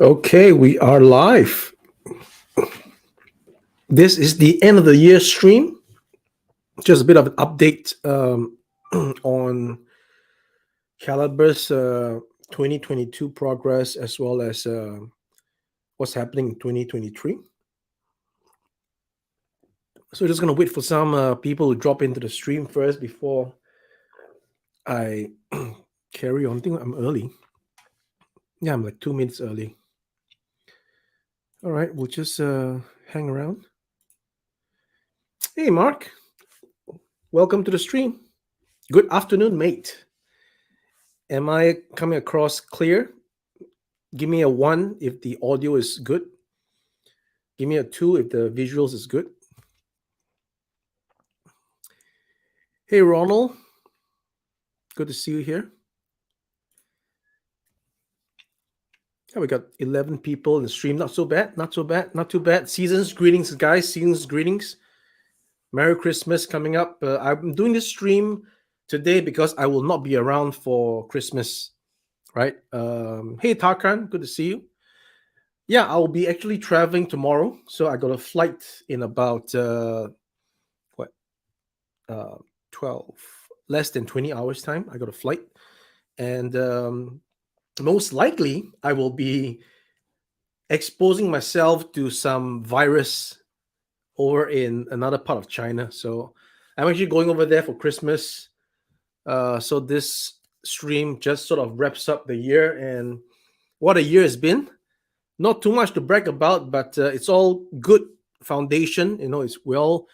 Okay, we are live. This is the end of the year stream. Just a bit of an update on Calibre's 2022 progress as well as what's happening in 2023. So just gonna wait for some people to drop into the stream first before I carry on. I think I'm early. Yeah, I'm like 2 minutes early. All right, we'll just hang around. Hey, Mark, welcome to the stream. Good afternoon, mate. Am I coming across clear? Give me a 1 if the audio is good. Give me a 2 if the visuals is good. Hey, Ronald. Good to see you here. Yeah, we got 11 people in the stream. Not so bad. Not so bad. Not too bad. Season's greetings, guys. Season's greetings. Merry Christmas coming up. I'm doing this stream today because I will not be around for Christmas, right? Hey, Tarkan. Good to see you. Yeah, I'll be actually traveling tomorrow. So I got a flight in about what 12 less than 20 hours time. I got a flight, and most likely I will be exposing myself to some virus over in another part of China. So I'm actually going over there for Christmas. So this stream just sort of wraps up the year, and what a year has been. Not too much to brag about, but it's all good foundation. It's we're all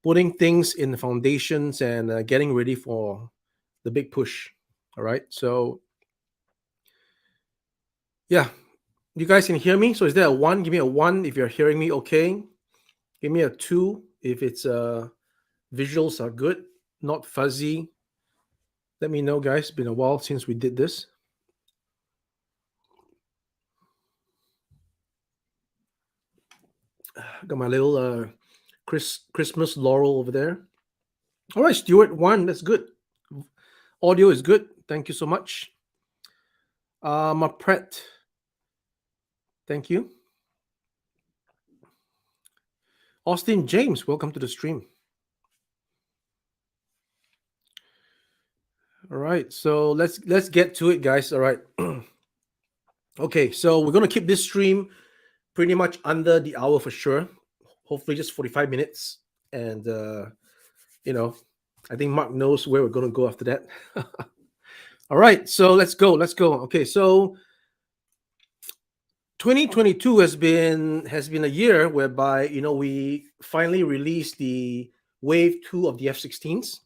putting things in the foundations and getting ready for the big push. All right. So, yeah, you guys can hear me. So, is there a 1? Give me a 1 if you're hearing me okay. Give me a 2 if it's visuals are good, not fuzzy. Let me know, guys. It's been a while since we did this. Got my little Christmas laurel over there. All right, Stuart, 1. That's good. Audio is good. Thank you so much. My Pret. Thank you. Austin James, welcome to the stream. All right, so let's get to it, guys. All right. Okay, so we're gonna keep this stream pretty much under the hour for sure. Hopefully, just 45 minutes, and I think Mark knows where we're gonna go after that. All right, so let's go. Let's go. Okay, so 2022 has been a year whereby we finally released the Wave 2 of the F-16s,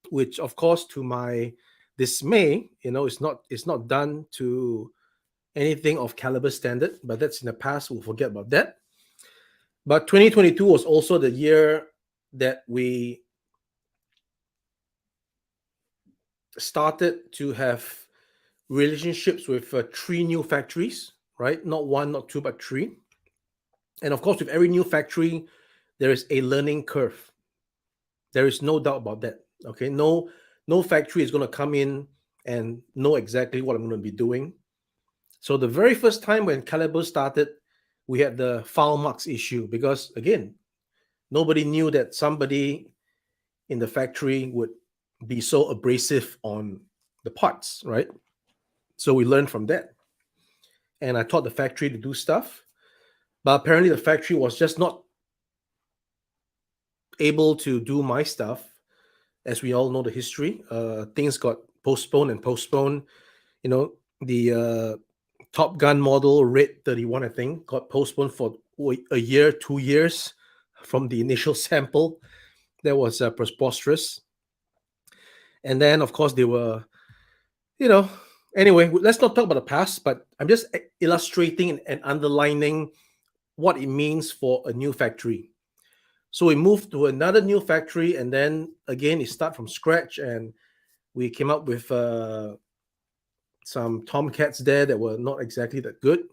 which of course to my dismay, it's not done to anything of caliber standard, but that's in the past. We'll forget about that. But 2022 was also the year that we started to have relationships with 3 new factories, right? Not 1, not 2, but 3. And of course, with every new factory, there is a learning curve. There is no doubt about that. Okay, no factory is going to come in and know exactly what I'm going to be doing. So the very first time when Calibre started, we had the foul marks issue because, again, nobody knew that somebody in the factory would be so abrasive on the parts, right? So we learned from that. And I taught the factory to do stuff. But apparently the factory was just not able to do my stuff. As we all know the history, things got postponed and postponed. The Top Gun model Red 31, I think, got postponed for a year, 2 years from the initial sample. That was preposterous. And then, of course, they were, anyway, let's not talk about the past, but I'm just illustrating and underlining what it means for a new factory. So we moved to another new factory, and then again, it started from scratch, and we came up with some Tomcats there that were not exactly that good.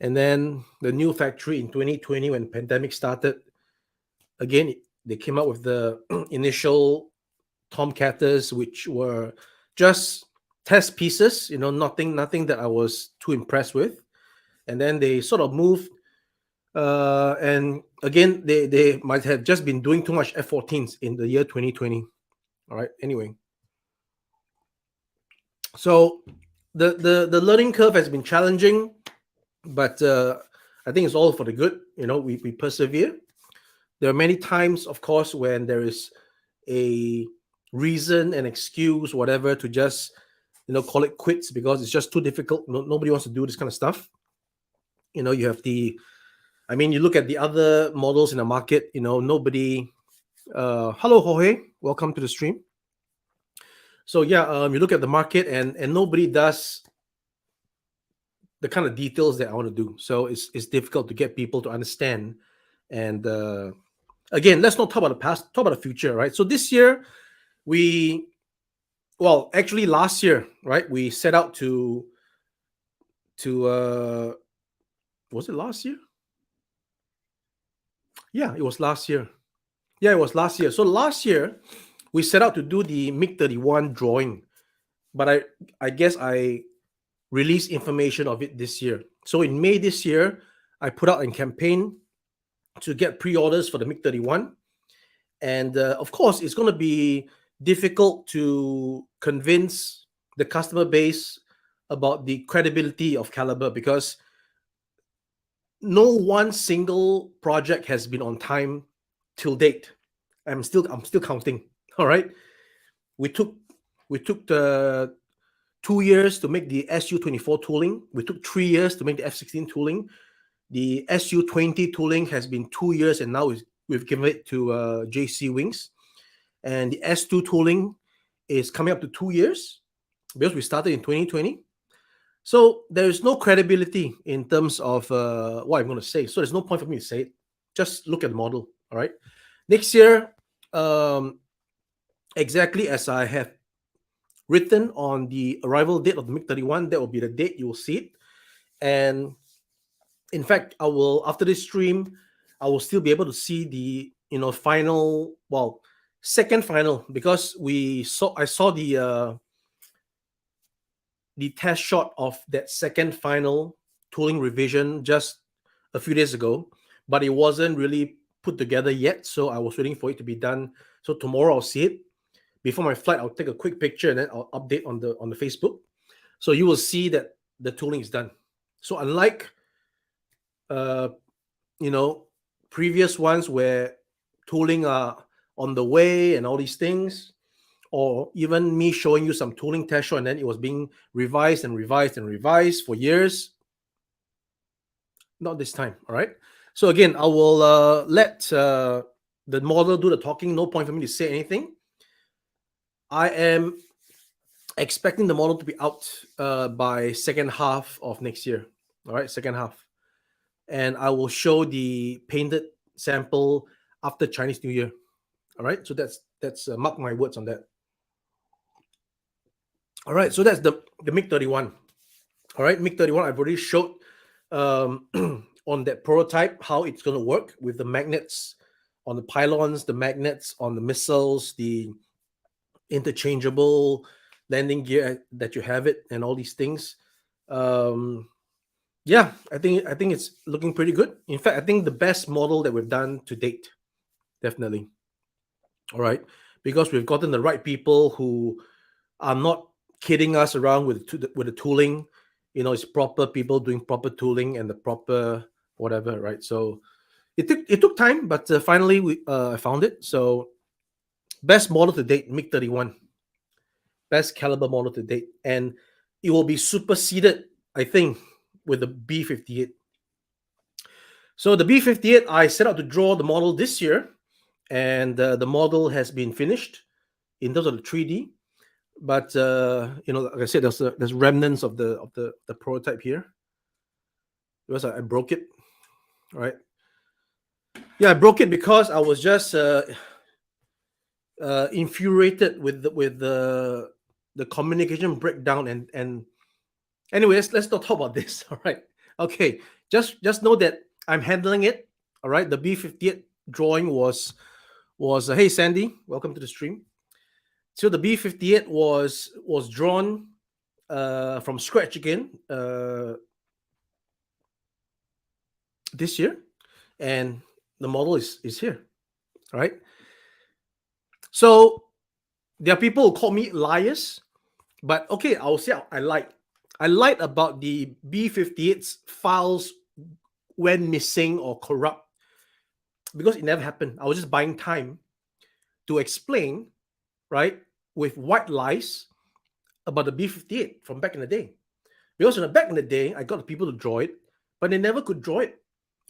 And then the new factory in 2020, when pandemic started, again, they came up with the initial Tomcatters, which were just test pieces, nothing that I was too impressed with. and then they sort of moved. And again, they might have just been doing too much F-14s in the year 2020. All right. Anyway, so the learning curve has been challenging, but I think it's all for the good. We persevere. There are many times, of course, when there is a reason, an excuse, whatever, to just call it quits because it's just too difficult. Nobody wants to do this kind of stuff. You have you look at the other models in the market. Nobody. Hello, Jorge. Welcome to the stream. So yeah, you look at the market, and nobody does the kind of details that I want to do. So it's difficult to get people to understand. And again, let's not talk about the past, talk about the future, right? So this year, actually last year, right, we set out to was it last year? Yeah, it was last year. Yeah, it was last year. So last year, we set out to do the MiG-31 drawing, but I guess I released information of it this year. So in May this year, I put out a campaign to get pre-orders for the MiG-31. And of course, it's going to be difficult to convince the customer base about the credibility of Calibre because no one single project has been on time till date. I'm still counting. All right, we took the 2 years to make the Su-24 tooling. We took 3 years to make the F-16 tooling. The Su-20 tooling has been 2 years, and now we've given it to JC Wings. And the S2 tooling is coming up to 2 years because we started in 2020. So there is no credibility in terms of what I'm going to say. So there's no point for me to say it. Just look at the model. All right. Next year, exactly as I have written on the arrival date of the MiG-31, that will be the date you will see it. And in fact, I will, after this stream, I will still be able to see the final, second final, because I saw the test shot of that second final tooling revision just a few days ago, but it wasn't really put together yet. So I was waiting for it to be done. So tomorrow I'll see it. Before my flight, I'll take a quick picture and then I'll update on the Facebook. So you will see that the tooling is done. So unlike previous ones where tooling are on the way and all these things, or even me showing you some tooling test shot and then it was being revised and revised and revised for years. Not this time. All right. So again, I will let the model do the talking. No point for me to say anything. I am expecting the model to be out by second half of next year. All right, second half. And I will show the painted sample after Chinese New Year. All right, so that's mark my words on that. All right, so that's the MiG-31. All right, MiG-31, I've already showed on that prototype how it's going to work with the magnets on the pylons, the magnets on the missiles, the interchangeable landing gear that you have it, and all these things. Yeah, I think it's looking pretty good. In fact, I think the best model that we've done to date, definitely. All right, because we've gotten the right people who are not kidding us around with the tooling. It's proper people doing proper tooling and the proper whatever, right? So it took time, but finally I found it. So best model to date, MiG-31. Best Calibre model to date, and it will be superseded, I think, with the B-58. So the B-58, I set out to draw the model this year, and the model has been finished in terms of the 3D. But like I said, there's remnants of the prototype here because I broke it. All right. Yeah, I broke it because I was just infuriated with the communication breakdown and anyway, let's not talk about this. All right. Okay. Just know that I'm handling it. All right. The B-58 drawing was hey Sandy, welcome to the stream. So the B-58 was drawn from scratch again. this year, and the model is here, right? So there are people who call me liars, but okay, I'll say I lied. I lied about the B-58's files went missing or corrupt because it never happened. I was just buying time to explain, right, with white lies about the B-58 from back in the day. Because in the back in the day, I got the people to draw it, but they never could draw it.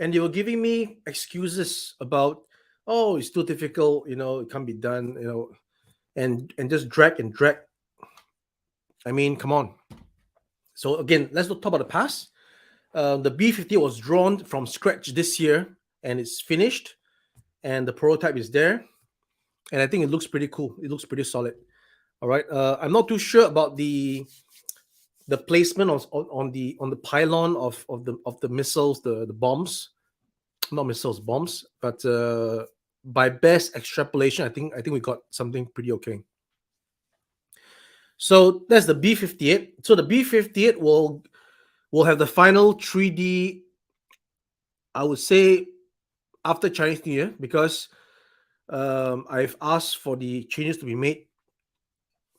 And they were giving me excuses about, oh, it's too difficult, it can't be done, and just drag and drag. I mean, come on. So again, let's not talk about the past. The B-50 was drawn from scratch this year, and it's finished, and the prototype is there, and I think it looks pretty cool. It looks pretty solid. All right. I'm not too sure about the placement on the pylon of the missiles, the bombs, not missiles, bombs. But by best extrapolation, I think we got something pretty okay. So that's the B-58. So the B-58 will have the final 3D, I would say, after Chinese New Year, because I've asked for the changes to be made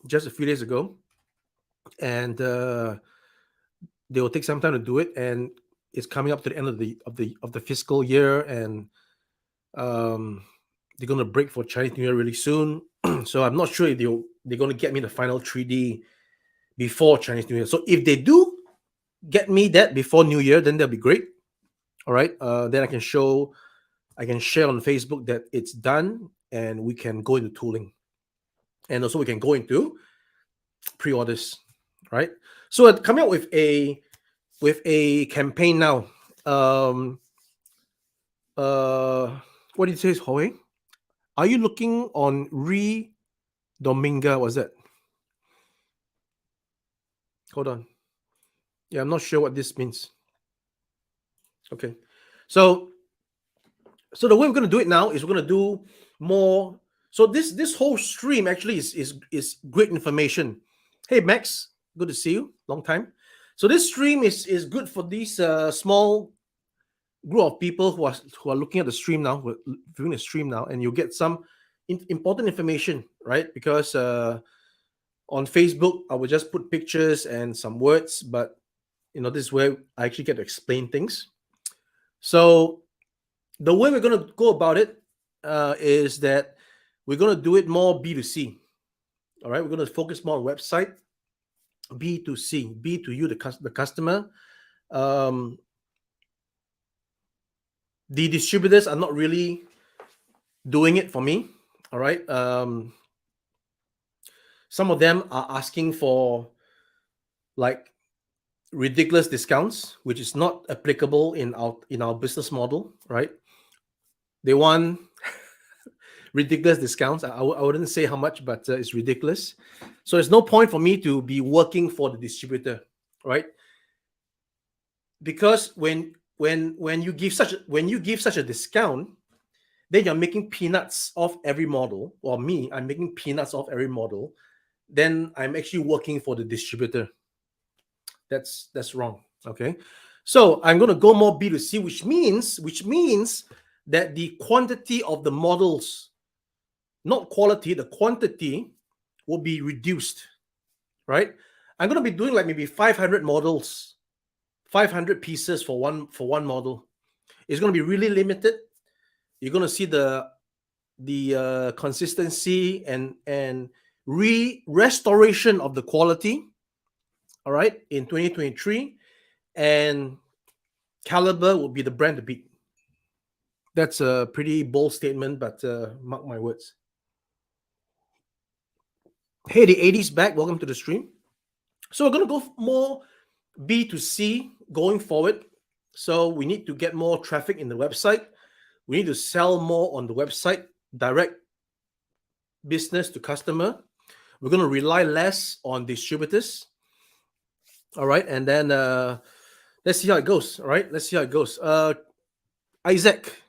just a few days ago, and they will take some time to do it. And it's coming up to the end of the fiscal year, and they're going to break for Chinese New Year really soon. So I'm not sure if they're going to get me the final 3D before Chinese New Year. So if they do get me that before New Year, then that'll be great. All right. Then I can share on Facebook that it's done, and we can go into tooling, and also we can go into pre-orders, right? So coming up with a campaign now. What did you say, Hoey? Are you looking on Dominga? Was that? Hold on. Yeah, I'm not sure what this means. Okay. So the way we're going to do it now is we're going to do more. So this whole stream actually is great information. Hey Max, good to see you. Long time. So this stream is good for these small group of people who are looking at the stream now, who are viewing the stream now, and you'll get some important information, right? Because on Facebook, I will just put pictures and some words, but this is where I actually get to explain things. So the way we're going to go about it is that we're going to do it more B2C. All right, we're going to focus more on website, B2C, B to you, the customer. The distributors are not really doing it for me. All right. Some of them are asking for like ridiculous discounts, which is not applicable in our business model, right? They want ridiculous discounts. I wouldn't say how much, but it's ridiculous. So there's no point for me to be working for the distributor, right? Because when you give such a discount, then you're making peanuts off every model. Or me, I'm making peanuts off every model. Then I'm actually working for the distributor. That's wrong. Okay. So I'm going to go more B2C, which means that the quantity of the models, not quality, the quantity will be reduced, right? I'm going to be doing like maybe 500 models, 500 pieces for one model. It's going to be really limited. You're going to see the consistency and restoration of the quality, all right, in 2023, and Calibre will be the brand to beat. That's a pretty bold statement, but mark my words. Hey, the 80s back. Welcome to the stream. So we're going to go more B2C going forward. So we need to get more traffic in the website. We need to sell more on the website, direct business to customer. We're going to rely less on distributors. All right. And then let's see how it goes. All right. Let's see how it goes. Isaac,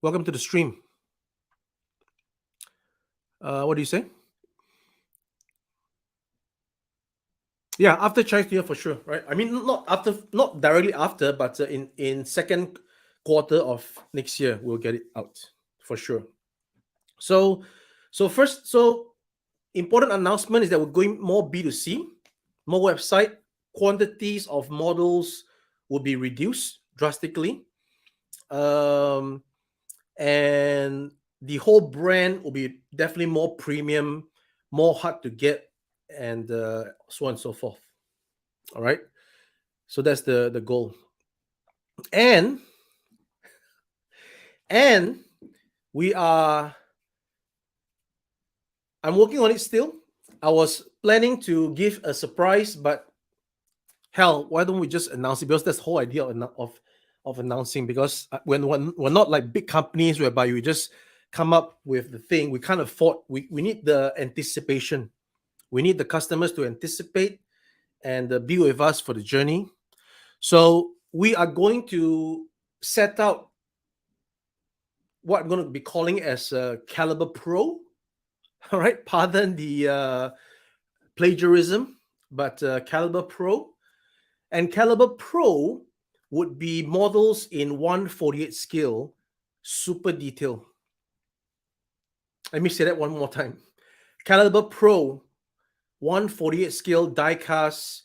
welcome to the stream. What do you say? Yeah, after Chinese New Year for sure, right? I mean, not directly after, but in second quarter of next year we'll get it out for sure. So important announcement is that we're going more B2C, more website. Quantities of models will be reduced drastically, and the whole brand will be definitely more premium, more hard to get, and so on and so forth. All right, so that's the goal. And we are I'm working on it still. I was planning to give a surprise, but hell, why don't we just announce it? Because that's the whole idea of announcing. Because when we're not like big companies whereby we just come up with the thing, we can't afford. We need the anticipation. We need the customers to anticipate and be with us for the journey. So we are going to set out what I'm going to be calling as Calibre Pro. All right, pardon the plagiarism, but Calibre Pro. And Calibre Pro would be models in 1/48 scale, super detail. Let me say that one more time. Calibre Pro, 1/48 scale die cast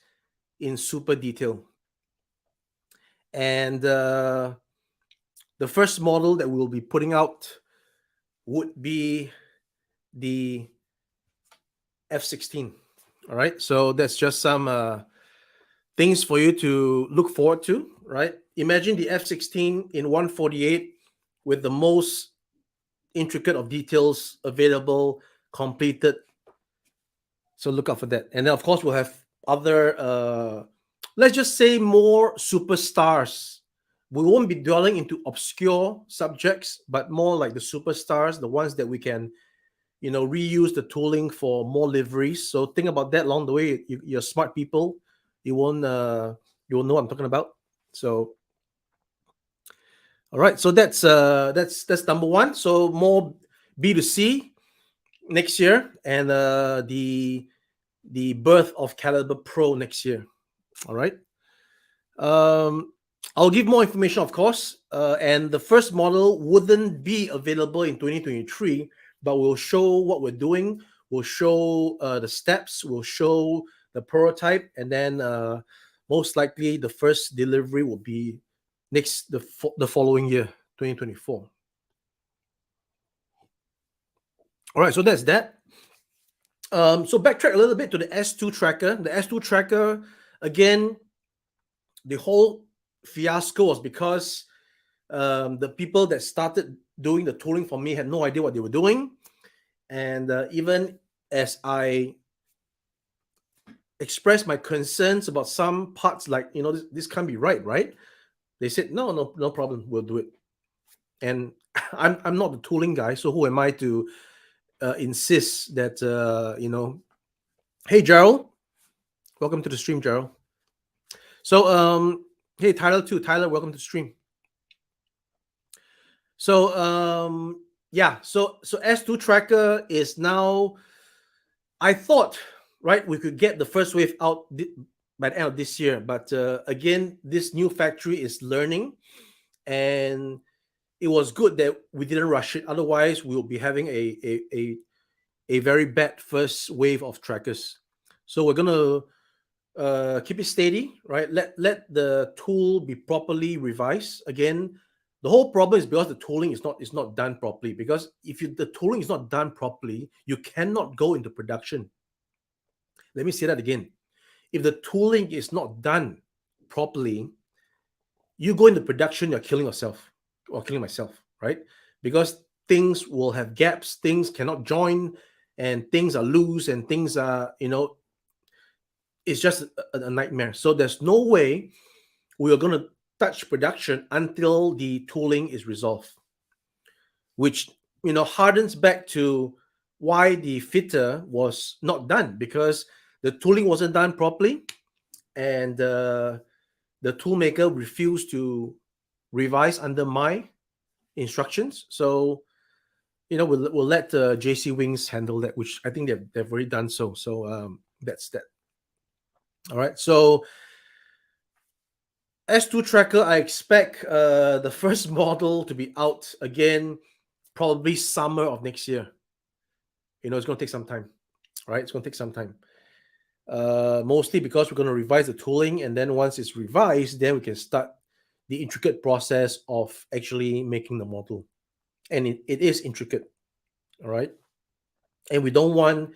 in super detail. And the first model that we'll be putting out would be the F-16. All right, so that's just some things for you to look forward to, right? Imagine the F-16 in 1/48 with the most intricate of details available, completed. So look out for that. And then, of course, we'll have other, let's just say, more superstars. We won't be dwelling into obscure subjects, but more like the superstars, the ones that we can, reuse the tooling for more liveries. So think about that along the way. You're smart people. You will know what I'm talking about. So, all right. So that's number one. So more B2C next year, and the birth of Calibre Pro next year. All right. I'll give more information, of course. And the first model wouldn't be available in 2023, but we'll show what we're doing. We'll show the steps. We'll show the prototype, and then most likely the first delivery will be the following year, 2024. All right, so that's that. So backtrack a little bit to the S2 tracker. The S2 tracker, again, the whole fiasco was because the people that started doing the tooling for me had no idea what they were doing. And even as I expressed my concerns about some parts, like, this can't be right? They said, no problem, we'll do it. And I'm not the tooling guy, so who am I to insist that, hey, Gerald, welcome to the stream, Gerald. So, hey, Tyler too. Tyler, welcome to the stream. So, so S2 tracker is now, I thought, right, we could get the first wave out by the end of this year. But again, this new factory is learning, and it was good that we didn't rush it. Otherwise, we'll be having a very bad first wave of trackers. So we're gonna keep it steady, right? Let the tool be properly revised. Again, the whole problem is because the tooling is not done properly. Because if the tooling is not done properly, you cannot go into production. Let me say that again. If the tooling is not done properly, you go into production, you're killing yourself or killing myself, right? Because things will have gaps, things cannot join, and things are loose, and things are, it's just a nightmare. So there's no way we are going to touch production until the tooling is resolved, which, hardens back to why the fitter was not done, because the tooling wasn't done properly, and the toolmaker refused to revise under my instructions. So, we'll let JC Wings handle that, which I think they've already done so. So that's that. All right. So S2 tracker, I expect the first model to be out again, probably summer of next year. It's going to take some time, right? It's going to take some time. Mostly because we're going to revise the tooling, and then once it's revised, then we can start the intricate process of actually making the model. And it is intricate, all right? And we don't want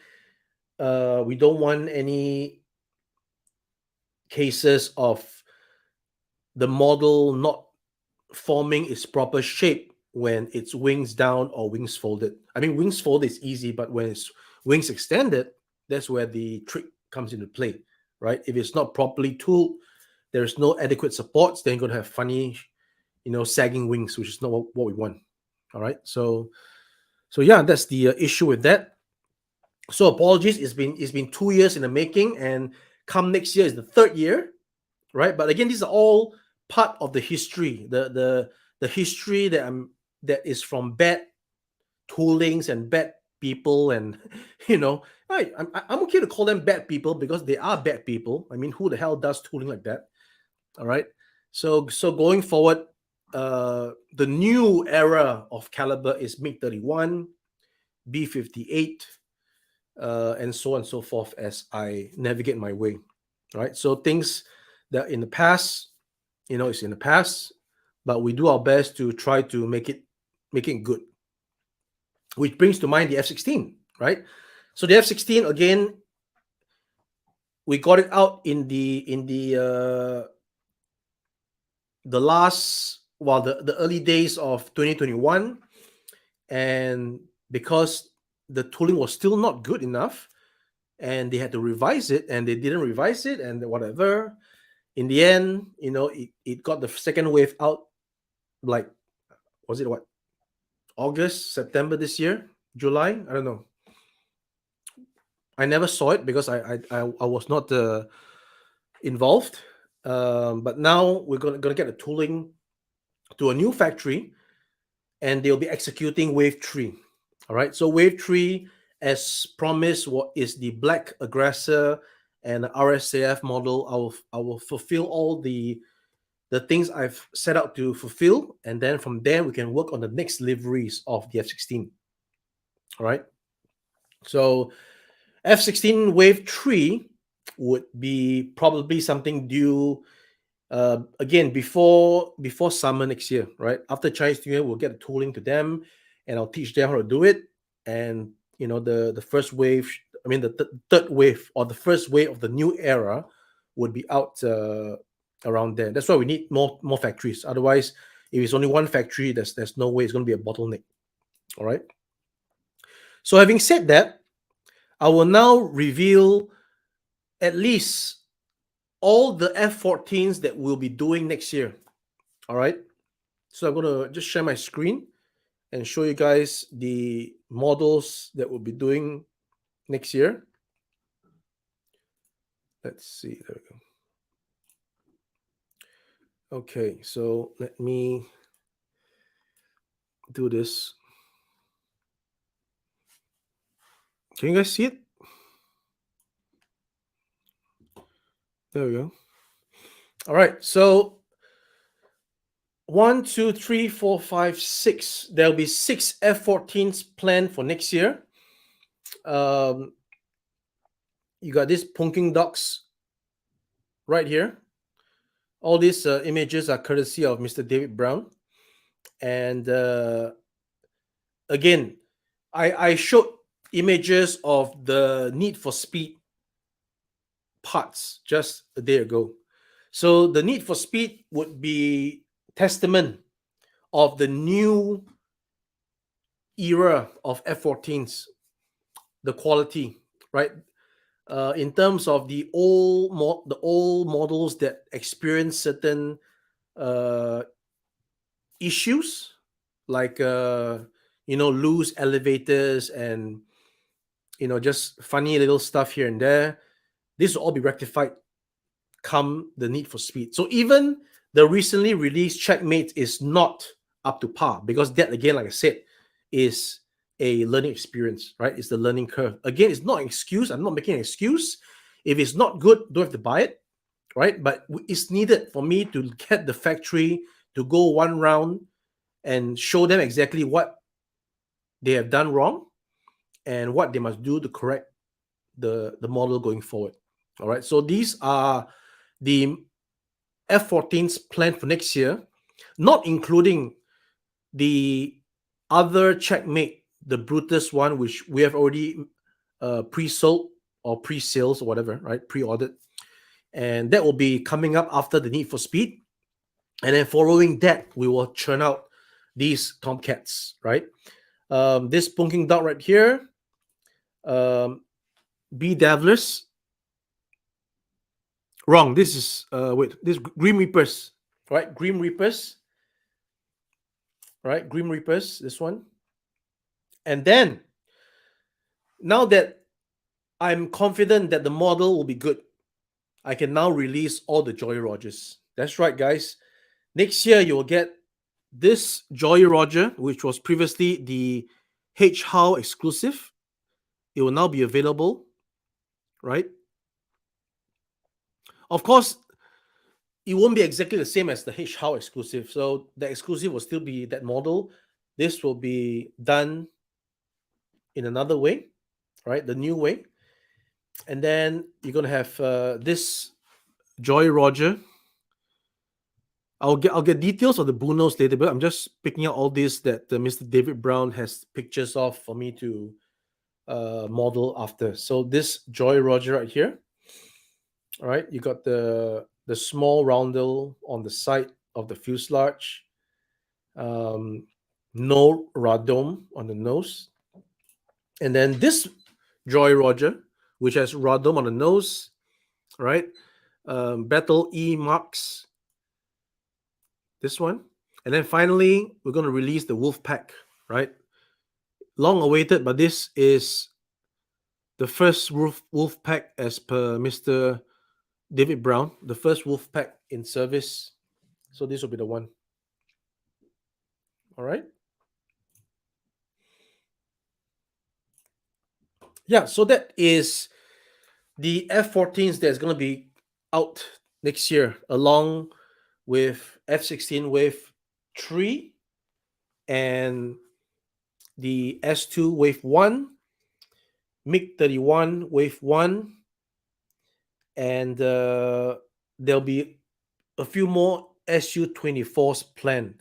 any cases of the model not forming its proper shape when it's wings down or wings folded. I mean, wings folded is easy, but when it's wings extended, that's where the trick comes into play, right? If it's not properly tooled, there's no adequate supports, then you're going to have funny, sagging wings, which is not what we want. All right. So yeah, that's the issue with that. So apologies, it's been 2 years in the making, and come next year is the third year, right? But again, these are all part of the history, the history that is from bad toolings and bad people, and I'm okay to call them bad people because they are bad people. I mean, who the hell does tooling like that? All right. So going forward, the new era of Calibre is MiG 31, B58, and so on and so forth as I navigate my way. Right. So things that in the past, it's in the past, but we do our best to try to make it good. Which brings to mind the F-16, right? So the F-16 again, we got it out in the early days of 2021, and because the tooling was still not good enough, and they had to revise it, and they didn't revise it, and whatever. In the end, it got the second wave out, like, was it what? August, September this year, July? I don't know. I never saw it because I was not involved. But now we're gonna get the tooling to a new factory, and they'll be executing Wave 3. All right. So Wave 3, as promised, what is the Black Aggressor and RSAF model. I will fulfill all the things I've set out to fulfill, and then from there we can work on the next liveries of the F-16. All right. So F-16 Wave 3 would be probably something due again before summer next year, right? After Chinese New Year, we'll get the tooling to them, and I'll teach them how to do it. And the first wave, I mean the third wave or the first wave of the new era would be out around there. That's why we need more factories. Otherwise, if it's only one factory, there's no way it's going to be a bottleneck. All right. So having said that, I will now reveal at least all the F-14s that we'll be doing next year. All right. So I'm going to just share my screen and show you guys the models that we'll be doing next year. Let's see. There we go. Okay. So let me do this. Can you guys see it? There we go. All right. So 1, 2, 3, 4, 5, 6. There'll be 6 F-14s planned for next year. You got these Punking Ducks right here. All these images are courtesy of Mr. David Brown. And again, I showed images of the Need for Speed parts just a day ago. So the Need for Speed would be testament of the new era of F-14s, the quality, right? In terms of the old models that experience certain issues, like loose elevators and just funny little stuff here and there, this will all be rectified come the Need for Speed. So even the recently released Checkmate is not up to par, because that, again, like I said, is a learning experience, right? It's the learning curve. Again, it's not an excuse. I'm not making an excuse. If it's not good, don't have to buy it, right? But it's needed for me to get the factory to go one round and show them exactly what they have done wrong and what they must do to correct the model going forward. All right. So these are the F-14's plan for next year, not including the other checkmate, the Brutus one, which we have already pre-sold or pre-sales or whatever, right? Pre-ordered. And that will be coming up after the Need for Speed. And then following that, we will churn out these Tomcats, right? This Punking Dot right here, B Davlers. Wrong. This is this Grim Reapers, right? Grim Reapers, right? Grim Reapers. This one, and then now that I'm confident that the model will be good, I can now release all the Jolly Rogers. That's right, guys. Next year you will get this Jolly Roger, which was previously the H-How exclusive. It will now be available, right? Of course, it won't be exactly the same as the H-How exclusive. So the exclusive will still be that model. This will be done in another way, right? The new way. And then you're going to have this Joy Roger. I'll get details of the Bunos later, but I'm just picking out all this that Mr. David Brown has pictures of for me to model after. So this Joy Roger right here. All right, you got the small roundel on the side of the fuselage. No radome on the nose. And then this Joy Roger, which has radome on the nose, right? Battle E marks. This one. And then finally, we're going to release the Wolf Pack, right? Long awaited, but this is the first Wolf Pack as per Mr. David Brown, the first Wolf Pack in service. So this will be the one. All right. Yeah, so that is the F-14s that's going to be out next year, along with F-16 Wave 3 and the S2 Wave 1, MiG-31 Wave 1, and there'll be a few more Su-24s planned.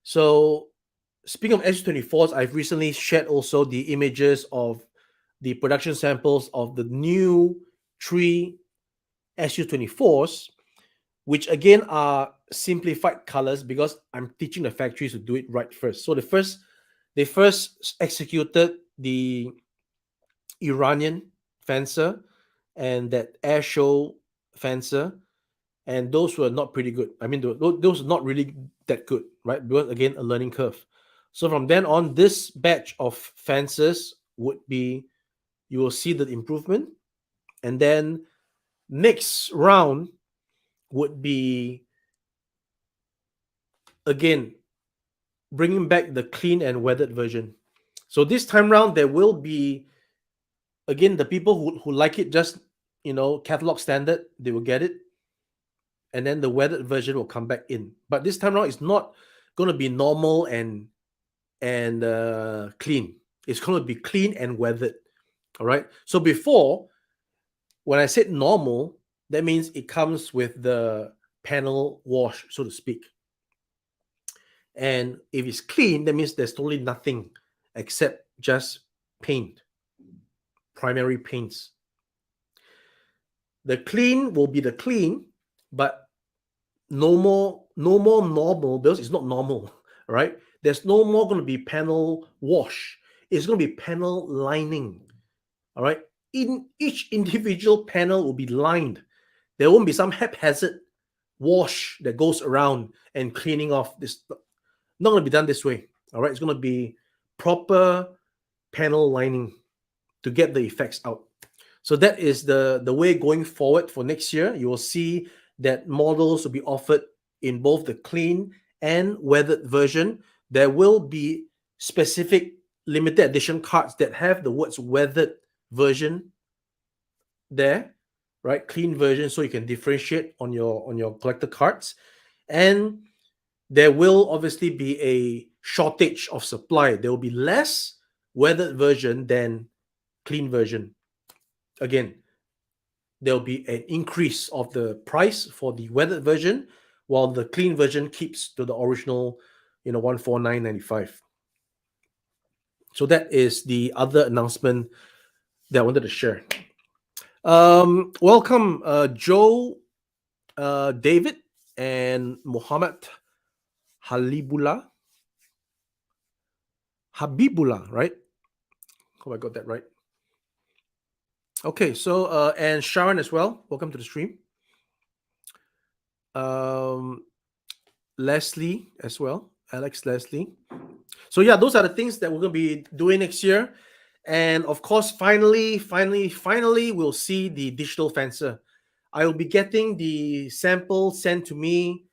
So speaking of Su-24s, I've recently shared also the images of the production samples of the new 3 Su-24s, which again are simplified colors because I'm teaching the factories to do it right first. So they first executed the Iranian Fencer and that air show Fencer, and those were not pretty good. I mean, those are not really that good, right? Because again, a learning curve. So from then on, this batch of Fencers would be, you will see the improvement, and then next round would be again bringing back the clean and weathered version. So this time round, there will be again the people who like it just catalog standard, they will get it, and then the weathered version will come back in. But this time around, it's not going to be normal and clean. It's going to be clean and weathered. All right. So before, when I said normal, that means it comes with the panel wash, so to speak. And if it's clean, that means there's totally nothing except just paint, primary paints. The clean will be the clean, but no more normal, because it's not normal, right? There's no more going to be panel wash. It's going to be panel lining. All right. In each individual panel will be lined. There won't be some haphazard wash that goes around and cleaning off. This not going to be done this way. All right. It's going to be proper panel lining to get the effects out. So that is the way going forward for next year. You will see that models will be offered in both the clean and weathered version. There will be specific limited edition cards that have the words weathered version there. right? Clean version, so you can differentiate on your collector cards. And there will obviously be a shortage of supply. There will be less weathered version than clean version. Again, there'll be an increase of the price for the weathered version, while the clean version keeps to the original, 149.95. So that is the other announcement that I wanted to share. Welcome, Joe, David, and Muhammad Halibullah. Habibullah, right? Hope I got that right. Okay, so and Sharon as well. Welcome to the stream. Um, Leslie as well. Alex Leslie. So yeah, those are the things that we're gonna be doing next year. And of course, finally, we'll see the digital fencer. I will be getting the sample sent to me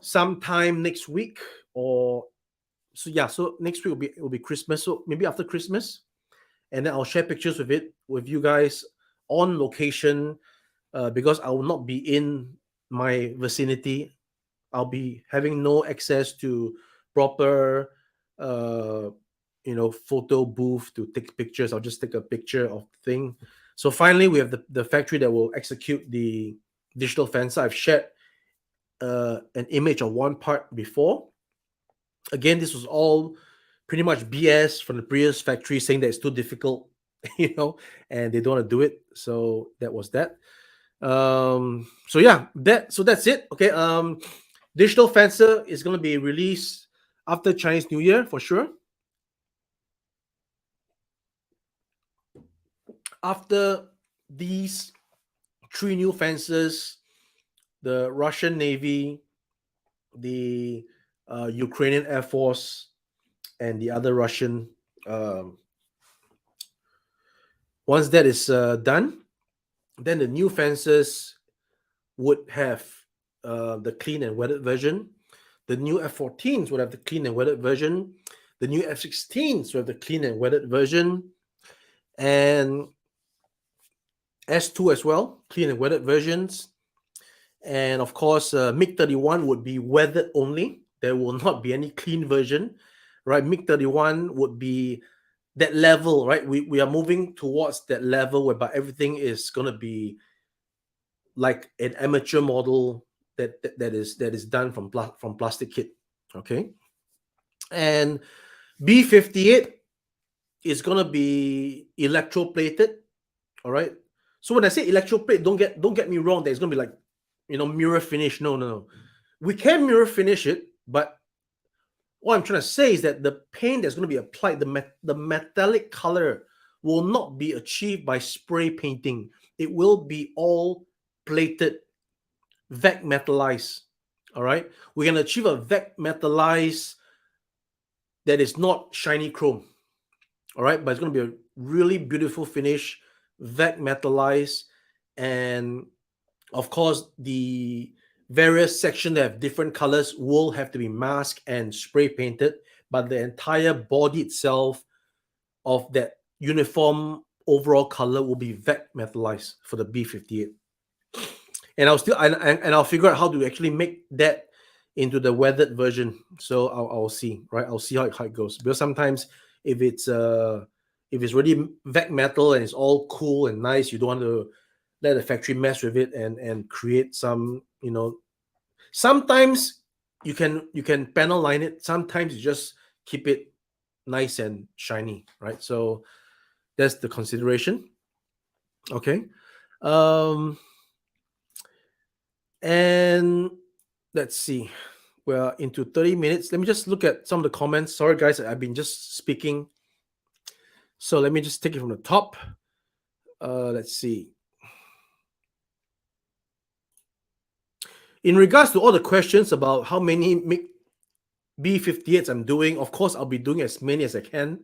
sometime next week, or so yeah. So next week will be Christmas. So maybe after Christmas, and then I'll share pictures of it with you guys on location, because I will not be in my vicinity. I'll be having no access to proper, uh, photo booth to take pictures. I'll just take a picture of the thing. So finally, we have the factory that will execute the digital fencer. I've shared an image of one part before. Again, this was all pretty much BS from the previous factory saying that it's too difficult, and they don't want to do it. So that was that. So yeah, that's it. Okay. Digital fencer is going to be released after Chinese New Year for sure. After these three new fences, the Russian Navy, the Ukrainian Air Force, and the other Russian, once that is done, then the new fences would have the clean and weathered version. The new F-14s would have the clean and weathered version. The new F-16s would have the clean and weathered version. And S2 as well, clean and weathered versions. And of course, MiG-31 would be weathered only. There will not be any clean version, right? MiG-31 would be that level, right? We are moving towards that level whereby everything is going to be like an amateur model that is done from plastic kit, okay? And B-58 is going to be electroplated, all right? So when I say electroplate, don't get me wrong, that it's going to be like, mirror finish. No. We can mirror finish it, but what I'm trying to say is that the paint that's going to be applied, the metallic color will not be achieved by spray painting. It will be all plated, vac metallized. All right, we're going to achieve a vac metallized that is not shiny chrome. All right, but it's going to be a really beautiful finish, vac metallized, and of course the various sections that have different colors will have to be masked and spray painted, but the entire body itself of that uniform overall color will be vac metallized for the B-58. And I'll figure out how to actually make that into the weathered version. So I'll see, right? I'll see how it goes, because sometimes if it's really vac metal and it's all cool and nice, you don't want to let the factory mess with it and create some, sometimes you can panel line it, sometimes you just keep it nice and shiny, right? So that's the consideration. Okay. And let's see, we're into 30 minutes. Let me just look at some of the comments. Sorry guys, I've been just speaking, so let me just take it from the top. Let's see. In regards to all the questions about how many B-58s I'm doing, of course, I'll be doing as many as I can.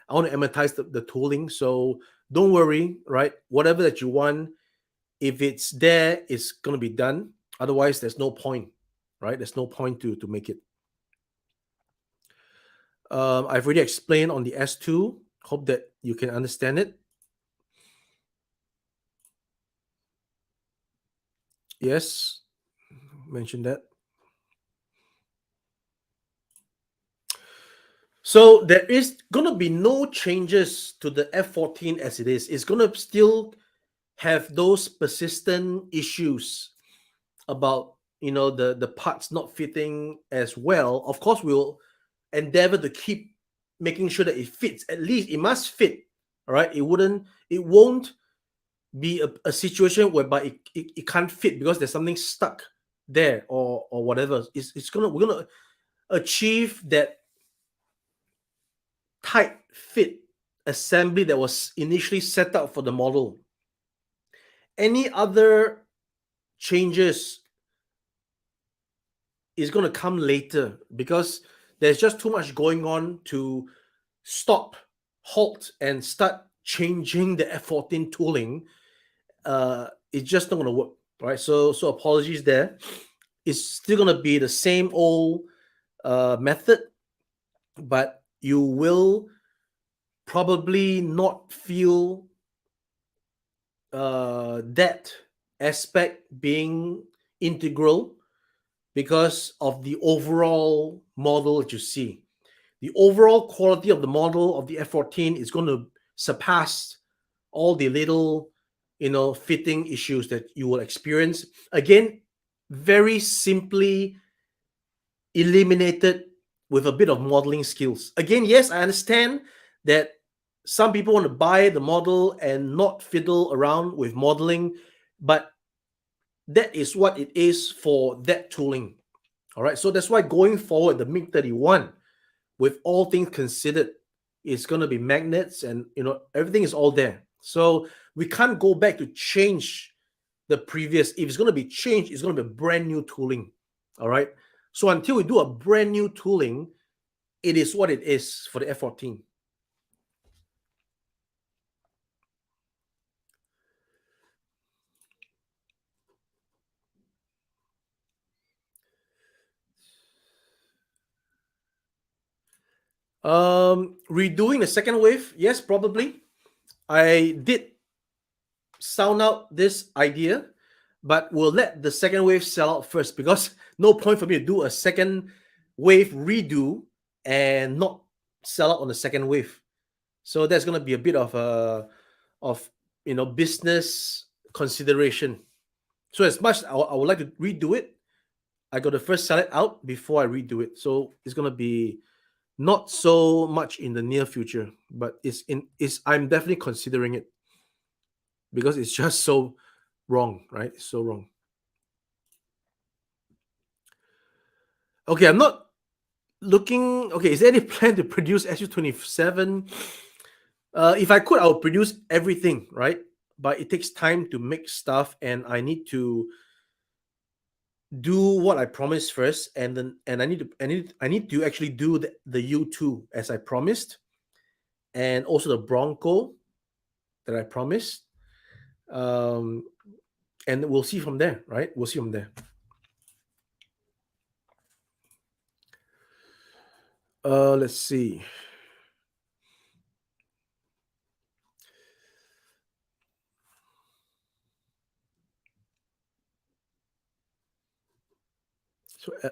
I want to amortize the tooling, so don't worry, right? Whatever that you want, if it's there, it's going to be done. Otherwise, there's no point, right? There's no point to make it. I've already explained on the S2. Hope that you can understand it. Yes, mentioned that. So there is gonna be no changes to the F14 as it is. It's gonna still have those persistent issues about the parts not fitting as well. Of course, we'll endeavor to keep making sure that it fits. At least it must fit. All right. It won't be a situation whereby it can't fit because there's something stuck there or whatever. We're gonna achieve that tight fit assembly that was initially set up for the model. Any other changes is going to come later because there's just too much going on to stop, halt, and start changing the F14 tooling. It's just not going to work, right? So apologies there. It's still going to be the same old method, but you will probably not feel that aspect being integral because of the overall model that you see. The overall quality of the model of the F14 is going to surpass all the little, fitting issues that you will experience. Again, very simply eliminated with a bit of modeling skills. Again, yes, I understand that some people want to buy the model and not fiddle around with modeling, but that is what it is for that tooling. All right. So that's why going forward, the MiG 31, with all things considered, is going to be magnets and everything is all there. So we can't go back to change the previous. If it's going to be changed, it's going to be brand new tooling. All right. So until we do a brand new tooling, it is what it is for the F14. Redoing the second wave, yes, probably. I did sound out this idea, but we'll let the second wave sell out first because no point for me to do a second wave redo and not sell out on the second wave. So that's going to be a bit of business consideration. So as much I would like to redo it, I got to first sell it out before I redo it. So it's going to be not so much in the near future, but I'm definitely considering it because it's just so wrong, right? It's so wrong. Okay, I'm not looking. Okay, is there any plan to produce SU-27? If I could, I would produce everything, right? But it takes time to make stuff, and I need to do what I promised first, and then I need to actually do the U2 as I promised, and also the Bronco that I promised. Um, and we'll see from there, right? We'll see from there. Let's see.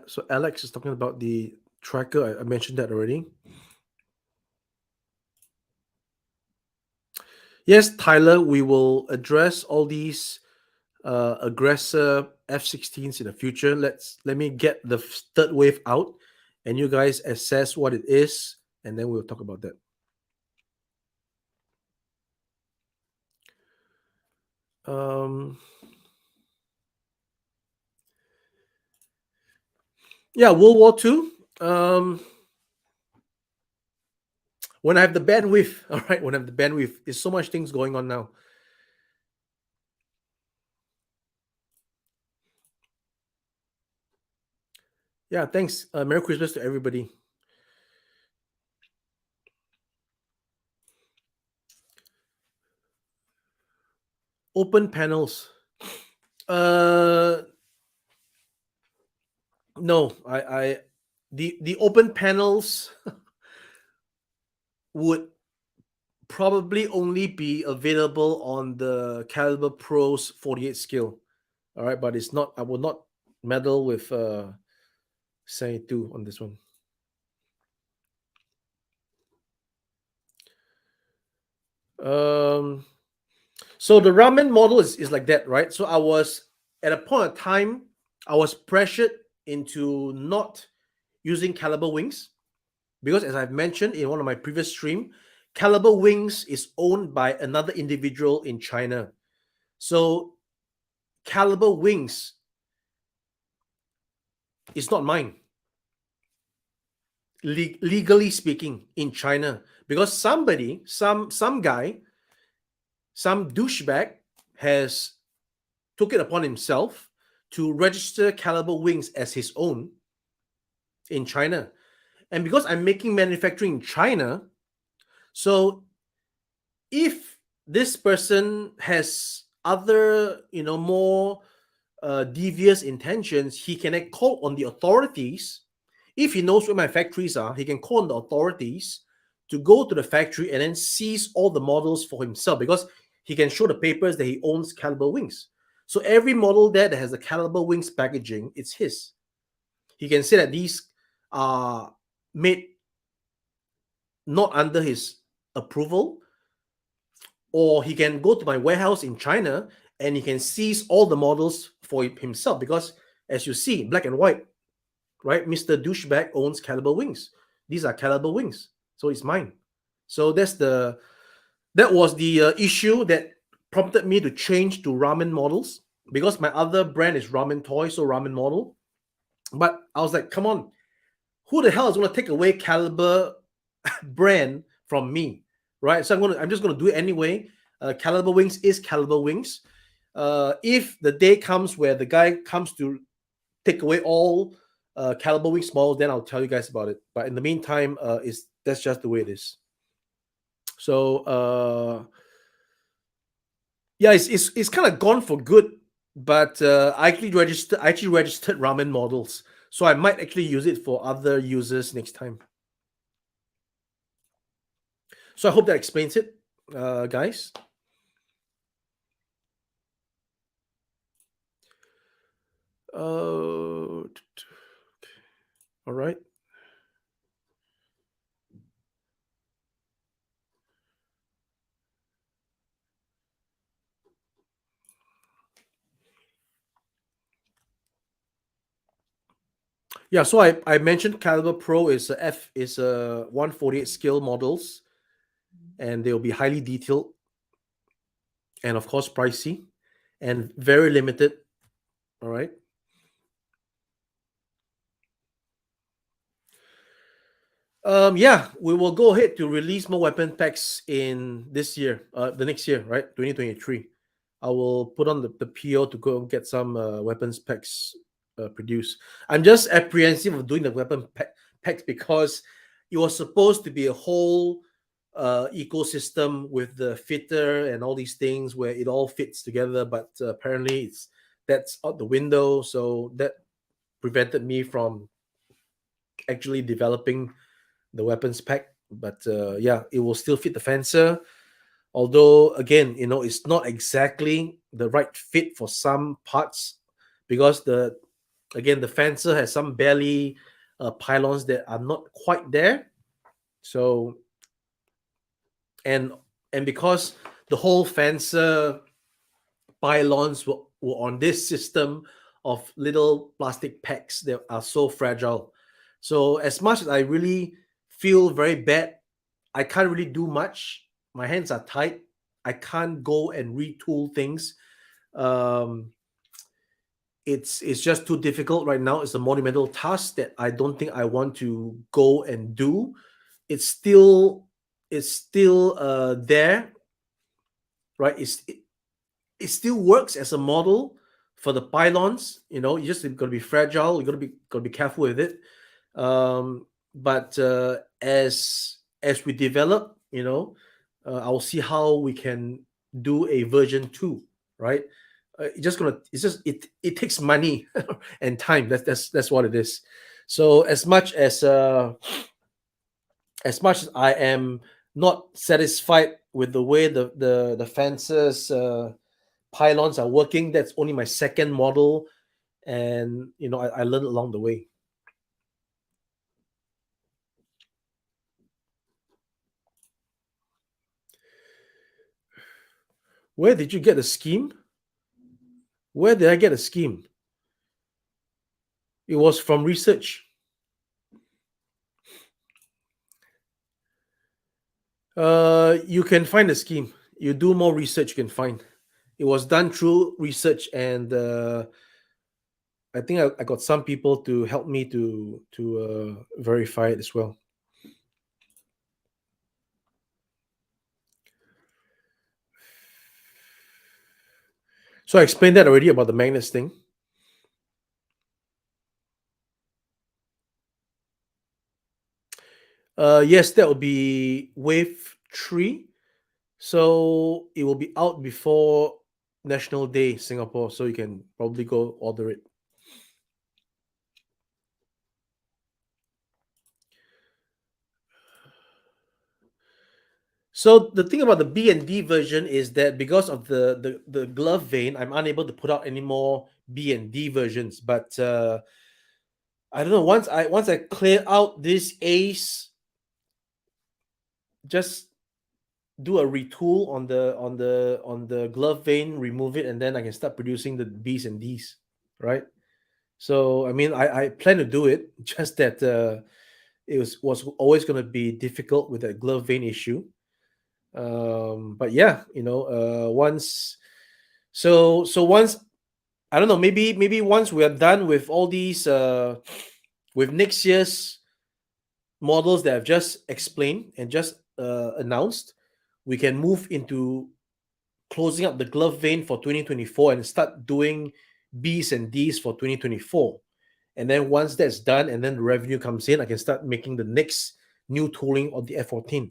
So Alex is talking about the tracker. I mentioned that already. Yes, Tyler, we will address all these aggressor F-16s in the future. Let me get the third wave out, and you guys assess what it is, and then we'll talk about that. Yeah, World War II. When I have the bandwidth, all right. When I have the bandwidth, there's so much things going on now. Yeah, thanks. Merry Christmas to everybody. Open panels. No, the open panels would probably only be available on the Calibre Pro's 48 scale. All right, but it's not. I will not meddle with 72 on this one. Um, so the ramen model is like that, right? So I was at a point of time, I was pressured into not using Calibre Wings because, as I've mentioned in one of my previous stream, Calibre Wings is owned by another individual in China. So Calibre Wings is not mine, legally speaking, in China, because somebody, some guy, some douchebag has took it upon himself to register Calibre Wings as his own in China. And because I'm making manufacturing in China, so if this person has other, more devious intentions, he can call on the authorities. If he knows where my factories are, he can call on the authorities to go to the factory and then seize all the models for himself because he can show the papers that he owns Calibre Wings. So every model there that has the Calibre Wings packaging, it's his. He can say that these are made not under his approval, or he can go to my warehouse in China and he can seize all the models for himself because, as you see, black and white, right? Mr. Douchebag owns Calibre Wings. These are Calibre Wings, so it's mine. So that was the issue that prompted me to change to ramen models because my other brand is Ramen Toy, so ramen model. But I was like, come on, who the hell is going to take away Calibre brand from me, right? So I'm just gonna do it anyway. Calibre Wings is Calibre Wings. If the day comes where the guy comes to take away all Calibre Wings models, then I'll tell you guys about it. But in the meantime, that's just the way it is. So yeah, it's kind of gone for good. But I actually registered ramen models, so I might actually use it for other users next time. So I hope that explains it, guys. All right. Yeah, so I mentioned Calibre Pro is a 148 scale models, and they'll be highly detailed and of course pricey and very limited. All right. Yeah, we will go ahead to release more weapon packs in this year, the next year, right? 2023. I will put on the PO to go get some weapons packs produced. I'm just apprehensive of doing the packs because it was supposed to be a whole ecosystem with the fitter and all these things where it all fits together, but apparently that's out the window. So that prevented me from actually developing the weapons pack. But yeah, it will still fit the fencer. Although again, it's not exactly the right fit for some parts because the fencer has some belly pylons that are not quite there. So and because the whole fencer pylons were on this system of little plastic packs that are so fragile. So as much as I really feel very bad, I can't really do much. My hands are tight. I can't go and retool things. Um, it's just too difficult right now. It's a monumental task that I don't think I want to go and do. It's still there, right? It still works as a model for the pylons. You just got to be fragile. You got to be careful with it. But as we develop, I'll see how we can do a version 2, right? It takes money and time. That's what it is. So as much as I am not satisfied with the way the fences pylons are working. That's only my second model, and I learned along the way. Where did you get the scheme? Where did I get a scheme? It was from research. You can find the scheme. You do more research, you can find. It was done through research, and I think I got some people to help me to verify it as well. So I explained that already about the magnets thing. Yes, that will be wave 3. So it will be out before National Day Singapore, so you can probably go order it. So the thing about the B and D version is that because of the glove vein, I'm unable to put out any more B and D versions. But I don't know. Once I clear out this Ace, just do a retool on the glove vein, remove it, and then I can start producing the B's and D's, right? So I mean, I plan to do it. Just that it was always going to be difficult with that glove vein issue. But yeah, once I don't know, maybe once we are done with all these with next year's models that I've just explained and just announced, we can move into closing up the glove vein for 2024 and start doing B's and D's for 2024. And then once that's done and then the revenue comes in, I can start making the next new tooling of the F14.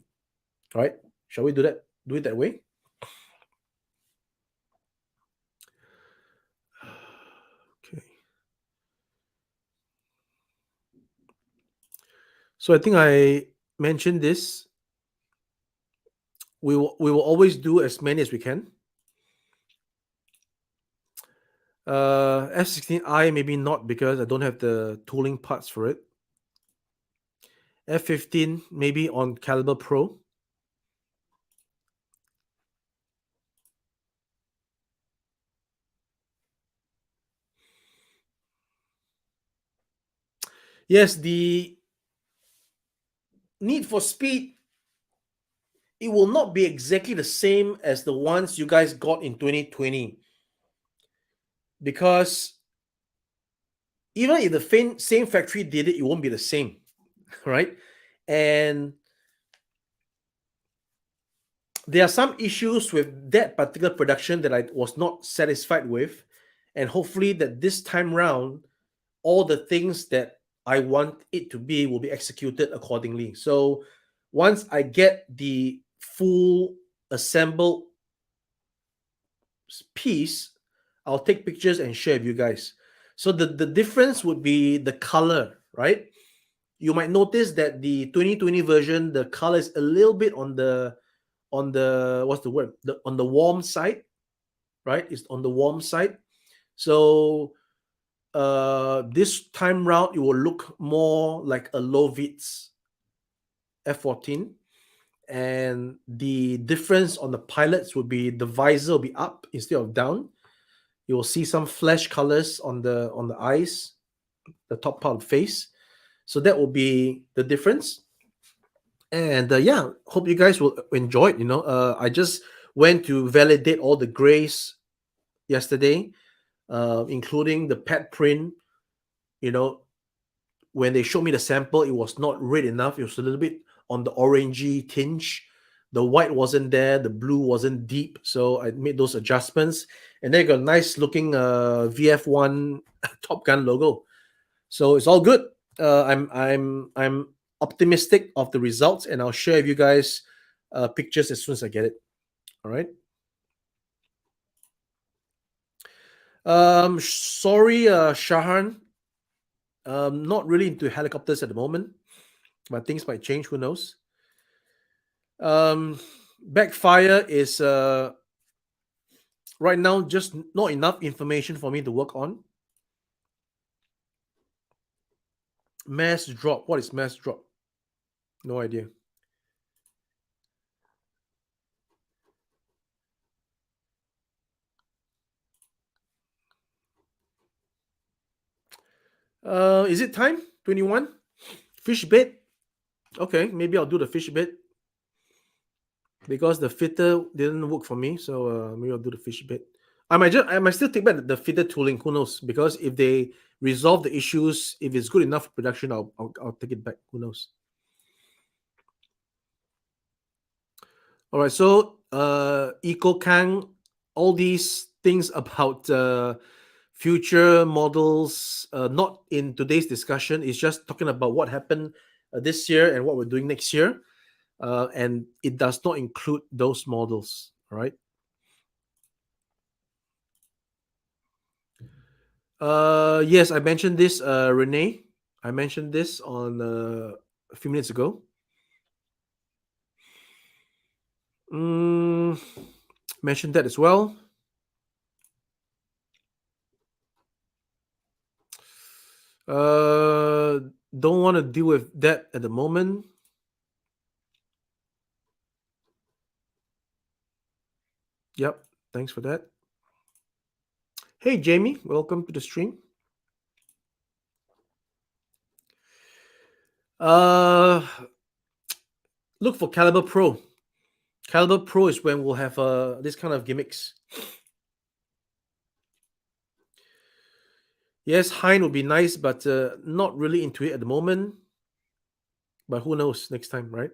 All right. Shall we do that? Do it that way? Okay. So I think I mentioned this. We will always do as many as we can. F16i maybe not because I don't have the tooling parts for it. F15 maybe on Calibre Pro. Yes, the Need for Speed, it will not be exactly the same as the ones you guys got in 2020, because even if the same factory did it, it won't be the same, right? And there are some issues with that particular production that I was not satisfied with, and hopefully that this time round, all the things that I want it to be will be executed accordingly. So once I get the full assembled piece, I'll take pictures and share with you guys. So the difference would be the color, right? You might notice that the 2020 version, the color is a little bit on the what's the word? On the warm side, right? It's on the warm side. So this time round, it will look more like a low Vitz F14. And the difference on the pilots would be the visor will be up instead of down. You will see some flash colors on the eyes, the top part of the face. So that will be the difference. And yeah, hope you guys will enjoy it. I just went to validate all the grays yesterday, including the pet print. You know, when they showed me the sample, it was not red enough. It was a little bit on the orangey tinge. The white wasn't there. The blue wasn't deep. So I made those adjustments, and they got a nice looking VF1 Top Gun logo. So it's all good. I'm optimistic of the results, and I'll share with you guys pictures as soon as I get it. All right. Sorry, Shahan. Not really into helicopters at the moment, but things might change. Who knows? Backfire is Right now, just not enough information for me to work on. Mass drop. What is mass drop? No idea. Is it time? 21? Fish bait? Okay, maybe I'll do the fish bait because the fitter didn't work for me. So maybe I'll do the fish bait. I might still take back the fitter tooling. Who knows? Because if they resolve the issues, if it's good enough for production, I'll take it back. Who knows? All right. So EcoCang, all these things about future models, not in today's discussion. It's just talking about what happened this year and what we're doing next year. And it does not include those models. All right. Yes, I mentioned this, Renee. I mentioned this on a few minutes ago. Mm, mentioned that as well. Don't want to deal with that at the moment. Yep. Thanks for that. Hey, Jamie. Welcome to the stream. Uh, look for Calibre Pro. Calibre Pro is when we'll have this kind of gimmicks. Yes, Hein would be nice, but not really into it at the moment. But who knows next time, right?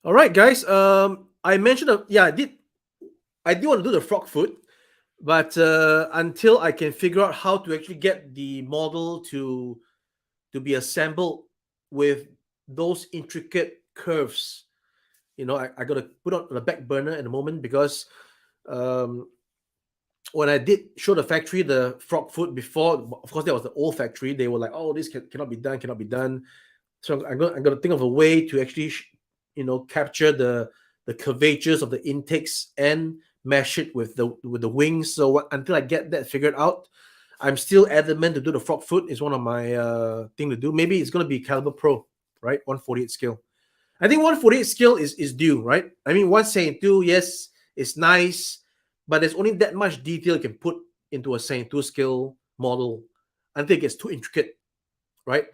All right, guys. I mentioned, yeah, I did want to do the frog foot, but until I can figure out how to actually get the model to be assembled with those intricate curves, I got to put on the back burner at the moment because um, when I did show the factory the frog foot before, of course that was the old factory. They were like, "Oh, this cannot be done, cannot be done." So I'm gonna think of a way to actually, capture the curvatures of the intakes and mesh it with the wings. So until I get that figured out, I'm still adamant to do the frog foot. Is one of my thing to do. Maybe it's gonna be Calibre Pro, right? 148 scale. I think 148 scale is due, right? I mean, 172, yes, it's nice, but there's only that much detail you can put into a 72 scale model. I think it's too intricate, right?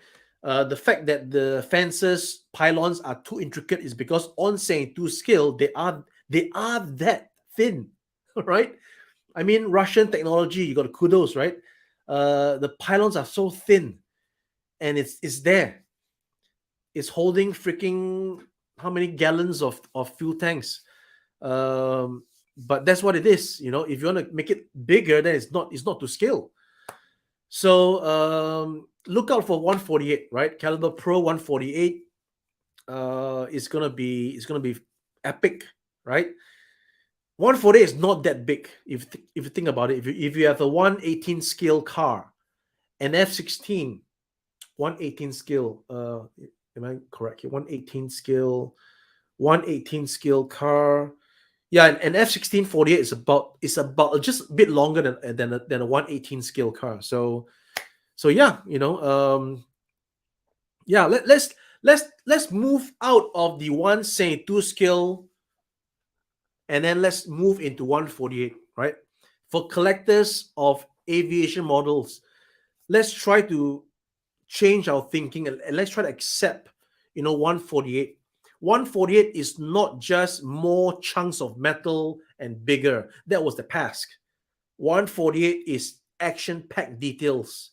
The fact that the fences pylons are too intricate is because on 72 scale they are that thin, right? I mean, Russian technology, you got to kudos, right? The pylons are so thin, and it's there. It's holding freaking how many gallons of fuel tanks. But that's what it is. If you want to make it bigger, then it's not to scale. So look out for 148, right? Calibre Pro 148. It's gonna be epic, right? 148 is not that big if you think about it. If you have a 118 scale car, an F16 118 scale. Am I correct? 118 scale car. Yeah, an F16 48 is about just a bit longer than a 118 scale car. So yeah, yeah, let's move out of the 172 scale and then let's move into 148, right? For collectors of aviation models, let's try to change our thinking and let's try to accept 148. 148 is not just more chunks of metal and bigger. That was the past. 148 is action-packed details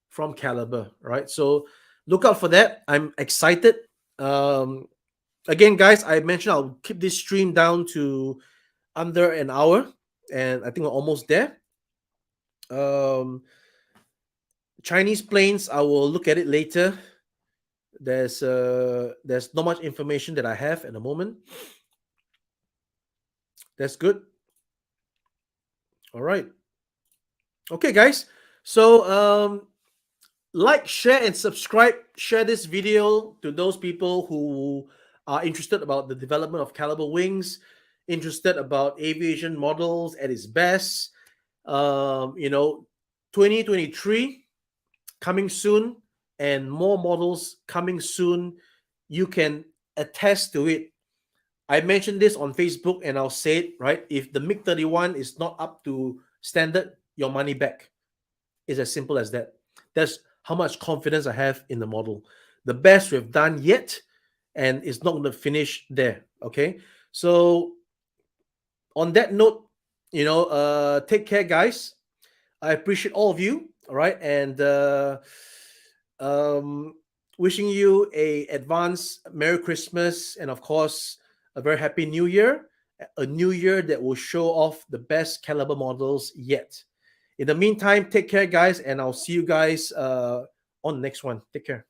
from Calibre, right? So look out for that. I'm excited. Again, guys, I mentioned I'll keep this stream down to under an hour, and I think we're almost there. Chinese planes, I will look at it later. There's not much information that I have at the moment. That's good. All right. Okay, guys. So like, share, and subscribe. Share this video to those people who are interested about the development of Calibre Wings, interested about aviation models at its best, 2023 coming soon and more models coming soon. You can attest to it. I mentioned this on Facebook and I'll say it, right? If the MiG 31 is not up to standard, your money back. It's as simple as that. That's how much confidence I have in the model. The best we've done yet, and it's not going to finish there. Okay. So, on that note, take care, guys. I appreciate all of you. All right. And wishing you a advance Merry Christmas and, of course, a very happy New Year. A new year that will show off the best Calibre models yet. In the meantime, take care, guys, and I'll see you guys on the next one. Take care.